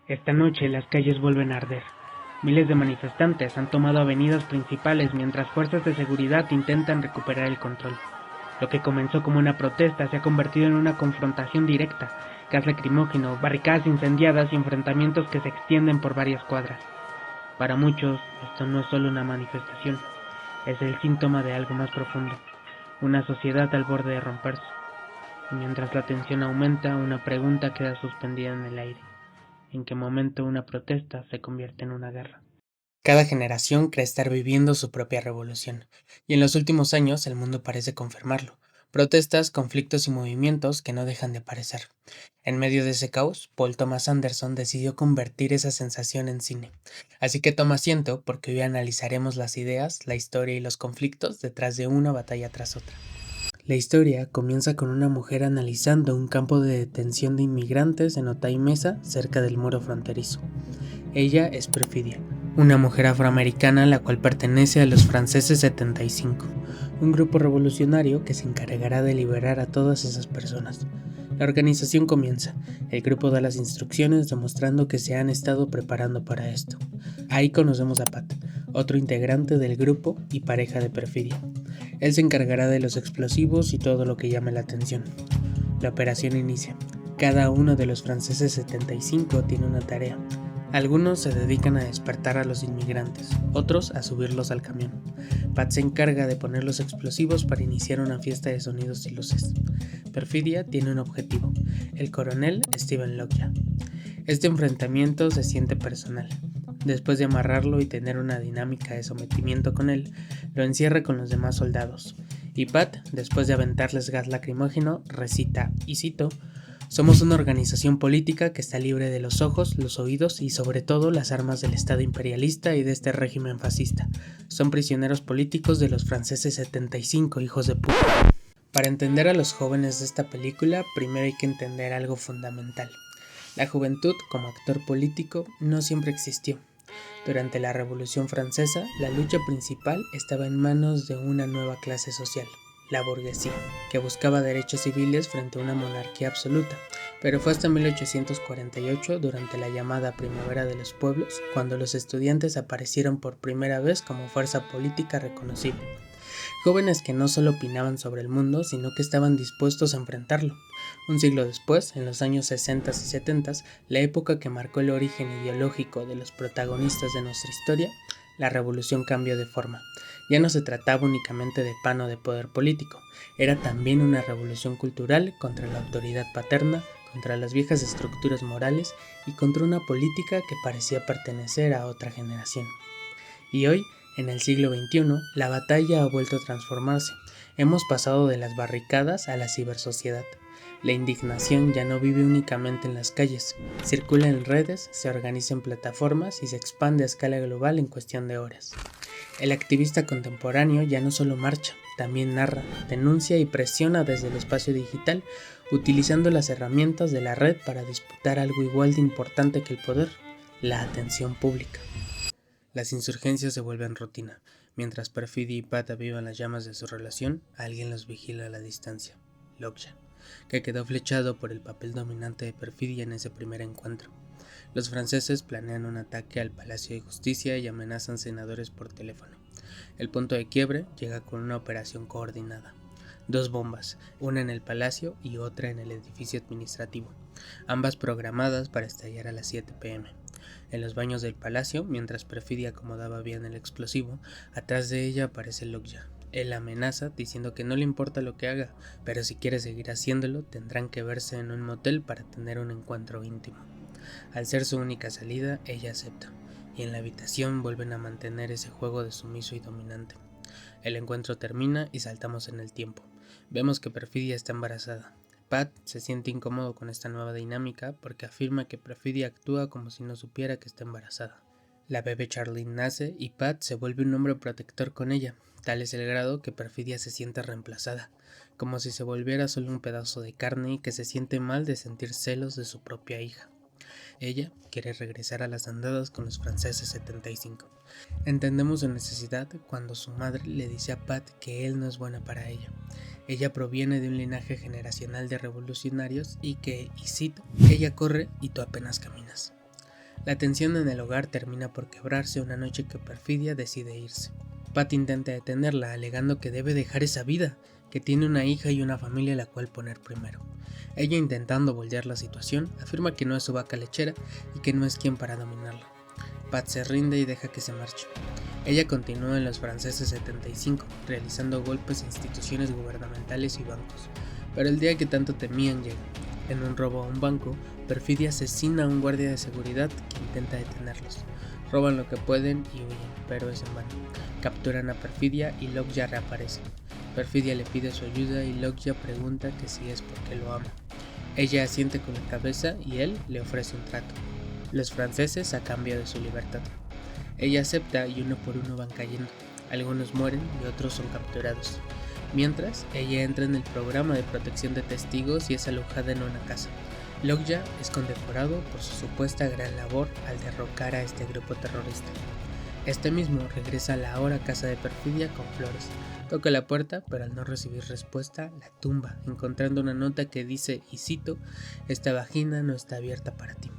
Esta noche las calles vuelven a arder. Miles de manifestantes han tomado avenidas principales mientras fuerzas de seguridad intentan recuperar el control. Lo que comenzó como una protesta se ha convertido en una confrontación directa, gas lacrimógeno, barricadas incendiadas y enfrentamientos que se extienden por varias cuadras. Para muchos, esto no es solo una manifestación, es el síntoma de algo más profundo, una sociedad al borde de romperse. Y mientras la tensión aumenta, una pregunta queda suspendida en el aire. ¿En qué momento una protesta se convierte en una guerra? Cada generación cree estar viviendo su propia revolución, y en los últimos años el mundo parece confirmarlo. Protestas, conflictos y movimientos que no dejan de aparecer. En medio de ese caos, Paul Thomas Anderson decidió convertir esa sensación en cine. Así que toma asiento porque hoy analizaremos las ideas, la historia y los conflictos detrás de una batalla tras otra. La historia comienza con una mujer analizando un campo de detención de inmigrantes en Otay Mesa, cerca del muro fronterizo. Ella es Perfidia, una mujer afroamericana la cual pertenece a los franceses 75, un grupo revolucionario que se encargará de liberar a todas esas personas. La organización comienza, el grupo da las instrucciones demostrando que se han estado preparando para esto. Ahí conocemos a Pat, otro integrante del grupo y pareja de Perfidia. Él se encargará de los explosivos y todo lo que llame la atención. La operación inicia. Cada uno de los franceses 75 tiene una tarea. Algunos se dedican a despertar a los inmigrantes, otros a subirlos al camión. Pat se encarga de poner los explosivos para iniciar una fiesta de sonidos y luces. Perfidia tiene un objetivo, el coronel Steven Lockyer. Este enfrentamiento se siente personal. Después de amarrarlo y tener una dinámica de sometimiento con él, lo encierra con los demás soldados. Y Pat, después de aventarles gas lacrimógeno, recita, y cito, «Somos una organización política que está libre de los ojos, los oídos y sobre todo las armas del Estado imperialista y de este régimen fascista. Son prisioneros políticos de los franceses 75, hijos de puta». Para entender a los jóvenes de esta película, primero hay que entender algo fundamental. La juventud, como actor político, no siempre existió. Durante la Revolución Francesa, la lucha principal estaba en manos de una nueva clase social, la burguesía, que buscaba derechos civiles frente a una monarquía absoluta. Pero fue hasta 1848, durante la llamada Primavera de los Pueblos, cuando los estudiantes aparecieron por primera vez como fuerza política reconocible. Jóvenes que no solo opinaban sobre el mundo, sino que estaban dispuestos a enfrentarlo. Un siglo después, en los años 60 y 70, la época que marcó el origen ideológico de los protagonistas de nuestra historia, la revolución cambió de forma. Ya no se trataba únicamente de pan o de poder político, era también una revolución cultural contra la autoridad paterna, contra las viejas estructuras morales y contra una política que parecía pertenecer a otra generación. Y hoy, en el siglo XXI, la batalla ha vuelto a transformarse. Hemos pasado de las barricadas a la cibersociedad. La indignación ya no vive únicamente en las calles, circula en redes, se organiza en plataformas y se expande a escala global en cuestión de horas. El activista contemporáneo ya no solo marcha, también narra, denuncia y presiona desde el espacio digital, utilizando las herramientas de la red para disputar algo igual de importante que el poder, la atención pública. Las insurgencias se vuelven rutina. Mientras Perfidia y Pat avivan las llamas de su relación, alguien los vigila a la distancia. Lockyer, que quedó flechado por el papel dominante de Perfidia en ese primer encuentro. Los franceses planean un ataque al Palacio de Justicia y amenazan senadores por teléfono. El punto de quiebre llega con una operación coordinada. 2 bombas, una en el palacio y otra en el edificio administrativo, ambas programadas para estallar a las 7 p.m. En los baños del palacio, mientras Perfidia acomodaba bien el explosivo, atrás de ella aparece Lockyer. Él amenaza diciendo que no le importa lo que haga, pero si quiere seguir haciéndolo, tendrán que verse en un motel para tener un encuentro íntimo. Al ser su única salida, ella acepta, y en la habitación vuelven a mantener ese juego de sumiso y dominante. El encuentro termina y saltamos en el tiempo. Vemos que Perfidia está embarazada. Pat se siente incómodo con esta nueva dinámica porque afirma que Perfidia actúa como si no supiera que está embarazada. La bebé Charlene nace y Pat se vuelve un hombre protector con ella. Tal es el grado que Perfidia se siente reemplazada, como si se volviera solo un pedazo de carne y que se siente mal de sentir celos de su propia hija. Ella quiere regresar a las andadas con los franceses 75. Entendemos su necesidad cuando su madre le dice a Pat que él no es buena para ella. Ella proviene de un linaje generacional de revolucionarios y que, y cito, ella corre y tú apenas caminas. La tensión en el hogar termina por quebrarse una noche que Perfidia decide irse. Pat intenta detenerla, alegando que debe dejar esa vida, que tiene una hija y una familia a la cual poner primero. Ella, intentando voltear la situación, afirma que no es su vaca lechera y que no es quien para dominarla. Pat se rinde y deja que se marche. Ella continúa en los franceses 75, realizando golpes a instituciones gubernamentales y bancos. Pero el día que tanto temían llega. En un robo a un banco, Perfidia asesina a un guardia de seguridad que intenta detenerlos. Roban lo que pueden y huyen, pero es en vano. Capturan a Perfidia y Lockjaw reaparece. Perfidia le pide su ayuda y Lockjaw pregunta que si es porque lo ama. Ella asiente con la cabeza y él le ofrece un trato. Los franceses a cambio de su libertad. Ella acepta y uno por uno van cayendo. Algunos mueren y otros son capturados. Mientras, ella entra en el programa de protección de testigos y es alojada en una casa. Lockjaw es condecorado por su supuesta gran labor al derrocar a este grupo terrorista. Este mismo regresa a la ahora casa de Perfidia con flores. Toca la puerta, pero al no recibir respuesta, la tumba, encontrando una nota que dice, y cito, «Esta vagina no está abierta para ti».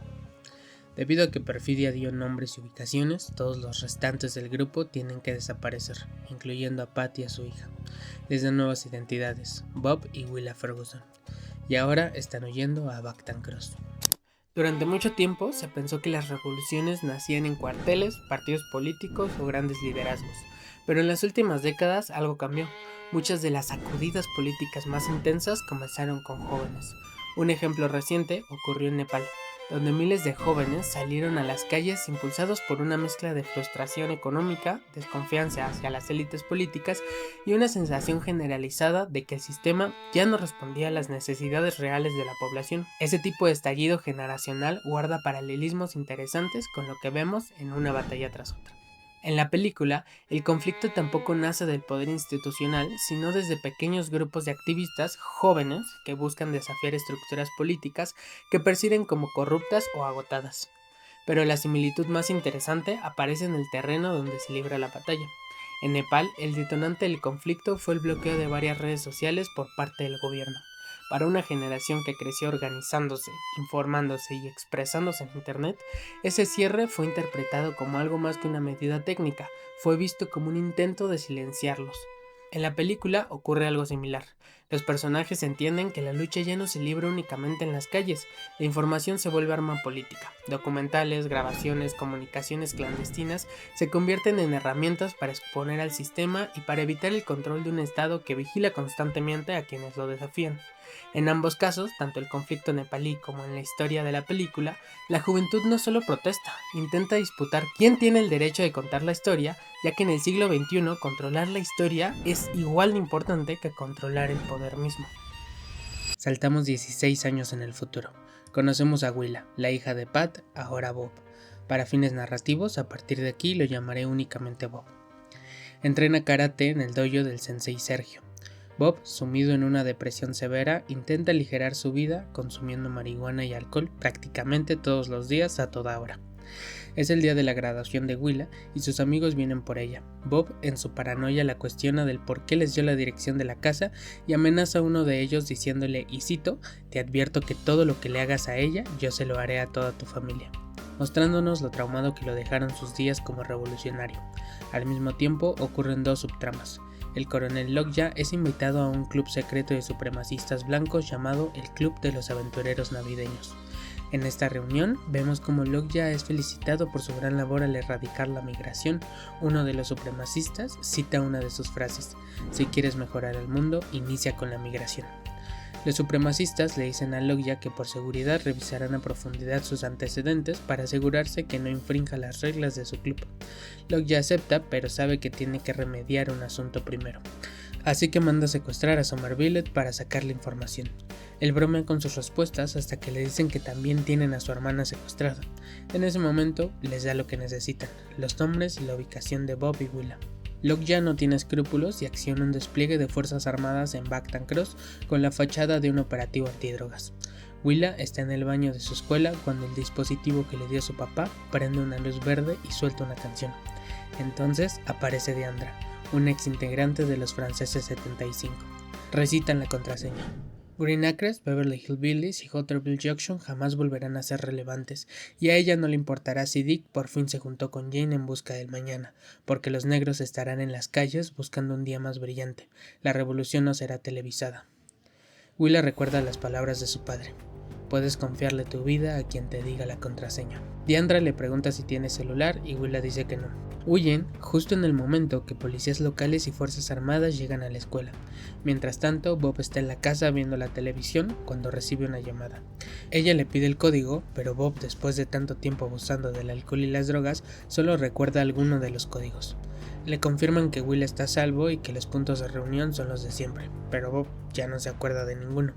Debido a que Perfidia dio nombres y ubicaciones, todos los restantes del grupo tienen que desaparecer, incluyendo a Pat y a su hija. Les dan nuevas identidades, Bob y Willa Ferguson, y ahora están huyendo a Bactan Cross. Durante mucho tiempo se pensó que las revoluciones nacían en cuarteles, partidos políticos o grandes liderazgos, pero en las últimas décadas algo cambió. Muchas de las sacudidas políticas más intensas comenzaron con jóvenes. Un ejemplo reciente ocurrió en Nepal, donde miles de jóvenes salieron a las calles impulsados por una mezcla de frustración económica, desconfianza hacia las élites políticas y una sensación generalizada de que el sistema ya no respondía a las necesidades reales de la población. Ese tipo de estallido generacional guarda paralelismos interesantes con lo que vemos en una batalla tras otra. En la película, el conflicto tampoco nace del poder institucional, sino desde pequeños grupos de activistas jóvenes que buscan desafiar estructuras políticas que perciben como corruptas o agotadas. Pero la similitud más interesante aparece en el terreno donde se libra la batalla. En Nepal, el detonante del conflicto fue el bloqueo de varias redes sociales por parte del gobierno. Para una generación que creció organizándose, informándose y expresándose en Internet, ese cierre fue interpretado como algo más que una medida técnica, fue visto como un intento de silenciarlos. En la película ocurre algo similar. Los personajes entienden que la lucha ya no se libra únicamente en las calles, la información se vuelve arma política. Documentales, grabaciones, comunicaciones clandestinas se convierten en herramientas para exponer al sistema y para evitar el control de un Estado que vigila constantemente a quienes lo desafían. En ambos casos, tanto el conflicto nepalí como en la historia de la película, la juventud no solo protesta, intenta disputar quién tiene el derecho de contar la historia, ya que en el siglo XXI controlar la historia es igual de importante que controlar el poder mismo. Saltamos 16 años en el futuro. Conocemos a Willa, la hija de Pat, ahora Bob. Para fines narrativos, a partir de aquí lo llamaré únicamente Bob. Entrena karate en el dojo del sensei Sergio. Bob, sumido en una depresión severa, intenta aligerar su vida consumiendo marihuana y alcohol prácticamente todos los días a toda hora. Es el día de la graduación de Willa y sus amigos vienen por ella. Bob, en su paranoia, la cuestiona del por qué les dio la dirección de la casa y amenaza a uno de ellos diciéndole, y cito, «Te advierto que todo lo que le hagas a ella, yo se lo haré a toda tu familia», mostrándonos lo traumado que lo dejaron sus días como revolucionario. Al mismo tiempo ocurren dos subtramas. El coronel Lockjaw es invitado a un club secreto de supremacistas blancos llamado el Club de los Aventureros Navideños. En esta reunión vemos cómo Lockjaw es felicitado por su gran labor al erradicar la migración. Uno de los supremacistas cita una de sus frases: «Si quieres mejorar el mundo, inicia con la migración». Los supremacistas le dicen a Lockjaw que por seguridad revisarán a profundidad sus antecedentes para asegurarse que no infrinja las reglas de su club. Lockjaw acepta, pero sabe que tiene que remediar un asunto primero. Así que manda secuestrar a Somerville para sacarle información. Él bromea con sus respuestas hasta que le dicen que también tienen a su hermana secuestrada. En ese momento les da lo que necesitan, los nombres y la ubicación de Bob y Willa. Lockjaw no tiene escrúpulos y acciona un despliegue de fuerzas armadas en Bactan Cross con la fachada de un operativo antidrogas. Willa está en el baño de su escuela cuando el dispositivo que le dio su papá prende una luz verde y suelta una canción. Entonces aparece Deandra, una ex integrante de los franceses 75. Recitan la contraseña: Green Acres, Beverly Hillbillies y Hotterville Junction jamás volverán a ser relevantes, y a ella no le importará si Dick por fin se juntó con Jane en busca del mañana, porque los negros estarán en las calles buscando un día más brillante. La revolución no será televisada. Willa recuerda las palabras de su padre. Puedes confiarle tu vida a quien te diga la contraseña. Deandra le pregunta si tiene celular y Willa dice que no. Huyen justo en el momento que policías locales y fuerzas armadas llegan a la escuela. Mientras tanto, Bob está en la casa viendo la televisión cuando recibe una llamada. Ella le pide el código, pero Bob, después de tanto tiempo abusando del alcohol y las drogas, solo recuerda alguno de los códigos. Le confirman que Will está a salvo y que los puntos de reunión son los de siempre, pero Bob ya no se acuerda de ninguno.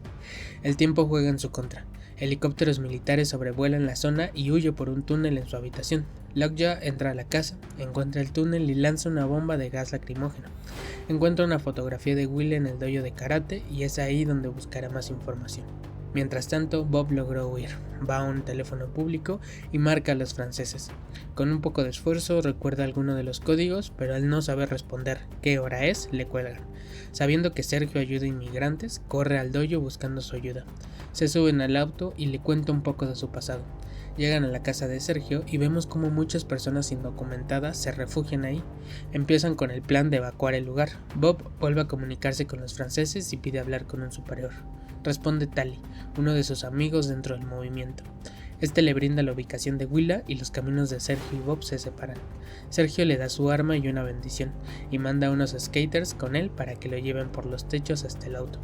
El tiempo juega en su contra. Helicópteros militares sobrevuelan la zona y huye por un túnel en su habitación. Lockjaw entra a la casa, encuentra el túnel y lanza una bomba de gas lacrimógeno. Encuentra una fotografía de Will en el dojo de karate y es ahí donde buscará más información. Mientras tanto, Bob logró huir, va a un teléfono público y marca a los franceses. Con un poco de esfuerzo recuerda alguno de los códigos, pero al no saber responder qué hora es, le cuelgan. Sabiendo que Sergio ayuda a inmigrantes, corre al dojo buscando su ayuda. Se suben al auto y le cuenta un poco de su pasado. Llegan a la casa de Sergio y vemos como muchas personas indocumentadas se refugian ahí. Empiezan con el plan de evacuar el lugar. Bob vuelve a comunicarse con los franceses y pide hablar con un superior. Responde Tally, uno de sus amigos dentro del movimiento. Este le brinda la ubicación de Willa y los caminos de Sergio y Bob se separan. Sergio le da su arma y una bendición, y manda a unos skaters con él para que lo lleven por los techos hasta el auto.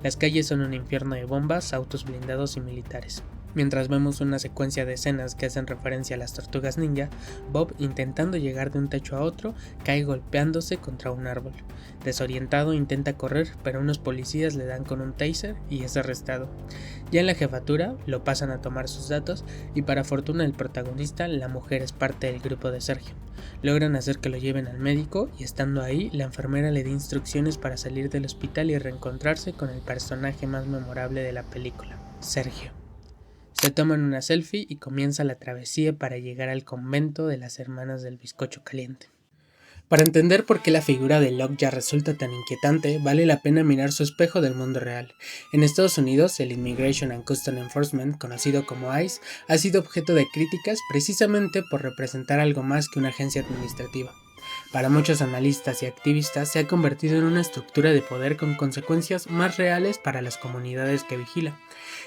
Las calles son un infierno de bombas, autos blindados y militares. Mientras vemos una secuencia de escenas que hacen referencia a las tortugas ninja, Bob, intentando llegar de un techo a otro, cae golpeándose contra un árbol. Desorientado intenta correr, pero unos policías le dan con un taser y es arrestado. Ya en la jefatura, lo pasan a tomar sus datos y para fortuna del protagonista, la mujer es parte del grupo de Sergio. Logran hacer que lo lleven al médico y estando ahí, la enfermera le da instrucciones para salir del hospital y reencontrarse con el personaje más memorable de la película, Sergio. Se toman una selfie y comienza la travesía para llegar al convento de las hermanas del bizcocho caliente. Para entender por qué la figura de Lockjaw resulta tan inquietante, vale la pena mirar su espejo del mundo real. En Estados Unidos, el Immigration and Customs Enforcement, conocido como ICE, ha sido objeto de críticas precisamente por representar algo más que una agencia administrativa. Para muchos analistas y activistas se ha convertido en una estructura de poder con consecuencias más reales para las comunidades que vigila.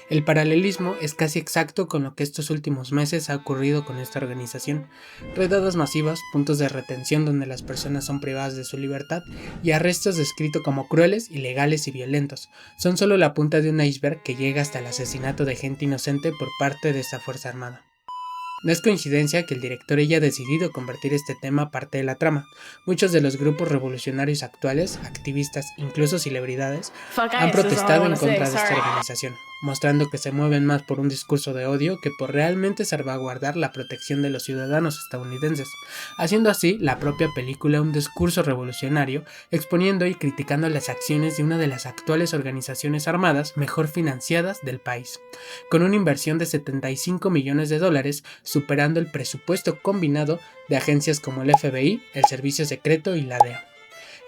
El paralelismo es casi exacto con lo que estos últimos meses ha ocurrido con esta organización. Redadas masivas, puntos de retención donde las personas son privadas de su libertad y arrestos descritos como crueles, ilegales y violentos, son solo la punta de un iceberg que llega hasta el asesinato de gente inocente por parte de esta fuerza armada. No es coincidencia que el director haya decidido convertir este tema parte de la trama. Muchos de los grupos revolucionarios actuales, activistas, incluso celebridades, han protestado en contra de esta organización, mostrando que se mueven más por un discurso de odio que por realmente salvaguardar la protección de los ciudadanos estadounidenses, haciendo así la propia película un discurso revolucionario, exponiendo y criticando las acciones de una de las actuales organizaciones armadas mejor financiadas del país, con una inversión de $75 millones, superando el presupuesto combinado de agencias como el FBI, el Servicio Secreto y la DEA.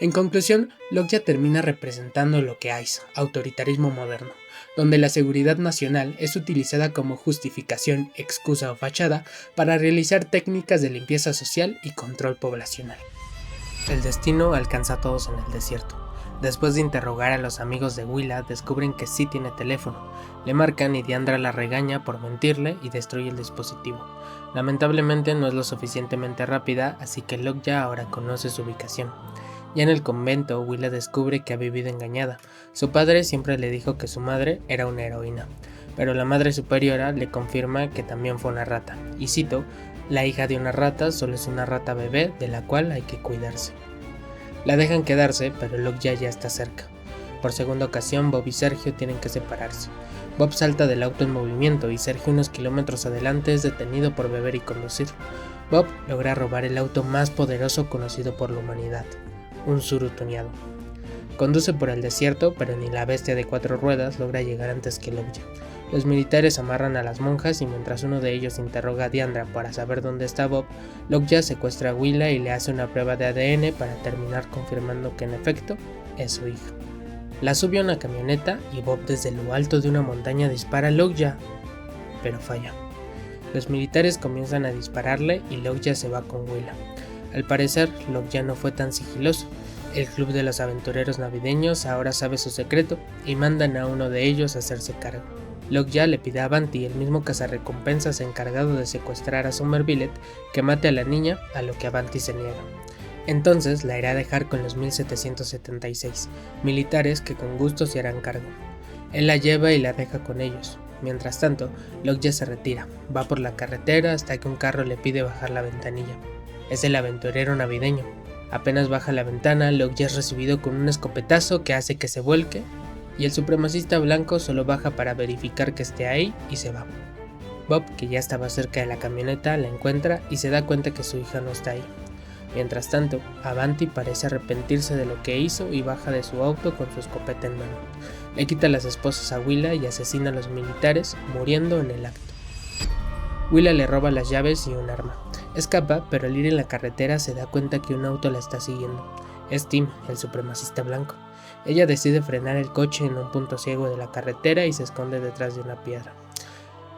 En conclusión, Lockjaw termina representando lo que hay, autoritarismo moderno, donde la seguridad nacional es utilizada como justificación, excusa o fachada para realizar técnicas de limpieza social y control poblacional. El destino alcanza a todos en el desierto. Después de interrogar a los amigos de Willa, descubren que sí tiene teléfono. Le marcan y Deandra la regaña por mentirle y destruye el dispositivo. Lamentablemente no es lo suficientemente rápida, así que Lockjaw ahora conoce su ubicación. Ya en el convento, Willa descubre que ha vivido engañada. Su padre siempre le dijo que su madre era una heroína, pero la madre superiora le confirma que también fue una rata. Y cito, la hija de una rata solo es una rata bebé de la cual hay que cuidarse. La dejan quedarse, pero Lockjaw ya está cerca. Por segunda ocasión, Bob y Sergio tienen que separarse. Bob salta del auto en movimiento y Sergio unos kilómetros adelante es detenido por beber y conducir. Bob logra robar el auto más poderoso conocido por la humanidad, un Tsuru tuneado. Conduce por el desierto, pero ni la bestia de 4 ruedas logra llegar antes que Lockjaw. Los militares amarran a las monjas y mientras uno de ellos interroga a Deandra para saber dónde está Bob, Lockjaw secuestra a Willa y le hace una prueba de ADN para terminar confirmando que en efecto es su hija. La sube a una camioneta y Bob desde lo alto de una montaña dispara a Lockjaw, pero falla. Los militares comienzan a dispararle y Lockjaw se va con Willa. Al parecer, Lockjaw no fue tan sigiloso. El club de los aventureros navideños ahora sabe su secreto y mandan a uno de ellos a hacerse cargo. Lockjaw le pide a Avanti, el mismo cazarrecompensas encargado de secuestrar a Somerville, que mate a la niña, a lo que Avanti se niega. Entonces la irá a dejar con los 1776, militares que con gusto se harán cargo. Él la lleva y la deja con ellos. Mientras tanto, Lockjaw se retira, va por la carretera hasta que un carro le pide bajar la ventanilla. Es el aventurero navideño. Apenas baja la ventana, Lockjaw es recibido con un escopetazo que hace que se vuelque, y el supremacista blanco solo baja para verificar que esté ahí y se va. Bob, que ya estaba cerca de la camioneta, la encuentra y se da cuenta que su hija no está ahí. Mientras tanto, Avanti parece arrepentirse de lo que hizo y baja de su auto con su escopeta en mano. Le quita las esposas a Willa y asesina a los militares, muriendo en el acto. Willa le roba las llaves y un arma. Escapa, pero al ir en la carretera se da cuenta que un auto la está siguiendo. Es Tim, el supremacista blanco. Ella decide frenar el coche en un punto ciego de la carretera y se esconde detrás de una piedra.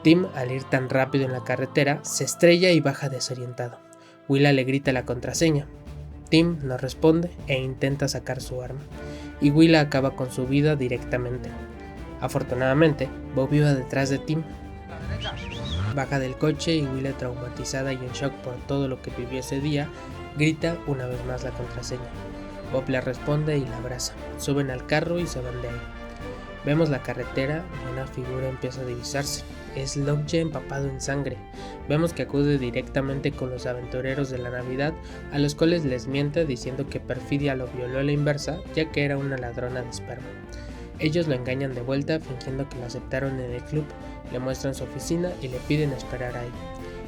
Tim, al ir tan rápido en la carretera, se estrella y baja desorientado. Willa le grita la contraseña. Tim no responde e intenta sacar su arma, y Willa acaba con su vida directamente. Afortunadamente, Bob iba detrás de Tim. Baja del coche y Willa, traumatizada y en shock por todo lo que vivió ese día, grita una vez más la contraseña. Bob le responde y la abraza. Suben al carro y se van de ahí. Vemos la carretera y una figura empieza a divisarse. Es Lockjaw empapado en sangre. Vemos que acude directamente con los aventureros de la Navidad, a los cuales les miente diciendo que Perfidia lo violó a la inversa, ya que era una ladrona de esperma. Ellos lo engañan de vuelta fingiendo que lo aceptaron en el club, le muestran su oficina y le piden esperar ahí.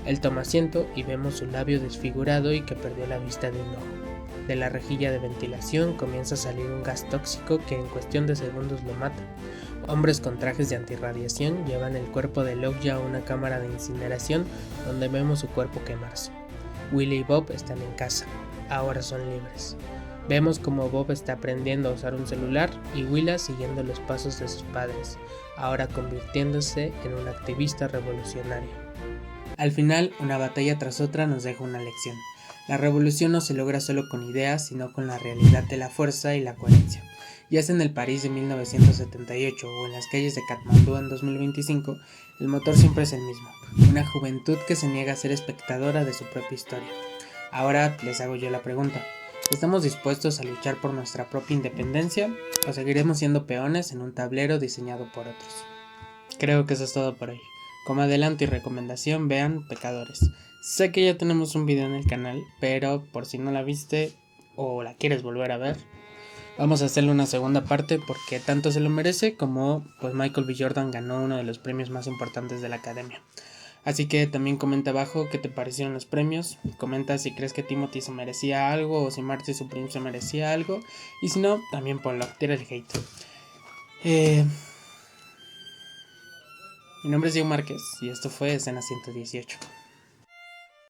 Él toma asiento y vemos su labio desfigurado y que perdió la vista de un ojo. De la rejilla de ventilación comienza a salir un gas tóxico que en cuestión de segundos lo mata. Hombres con trajes de antirradiación llevan el cuerpo de Lockjaw a una cámara de incineración donde vemos su cuerpo quemarse. Willa y Bob están en casa, ahora son libres. Vemos como Bob está aprendiendo a usar un celular y Willa siguiendo los pasos de sus padres, ahora convirtiéndose en un activista revolucionario. Al final, una batalla tras otra nos deja una lección. La revolución no se logra solo con ideas, sino con la realidad de la fuerza y la coherencia. Ya sea en el París de 1978 o en las calles de Katmandú en 2025, el motor siempre es el mismo, una juventud que se niega a ser espectadora de su propia historia. Ahora les hago yo la pregunta, ¿estamos dispuestos a luchar por nuestra propia independencia o seguiremos siendo peones en un tablero diseñado por otros? Creo que eso es todo por hoy. Como adelanto y recomendación, vean Pecadores. Sé que ya tenemos un video en el canal, pero por si no la viste o la quieres volver a ver, vamos a hacerle una segunda parte porque tanto se lo merece como pues Michael B. Jordan ganó uno de los premios más importantes de la academia. Así que también comenta abajo qué te parecieron los premios, comenta si crees que Timothy se merecía algo o si Marty Supreme se merecía algo, y si no, también ponlo, tira el hate. Mi nombre es Diego Márquez y esto fue Escena 118.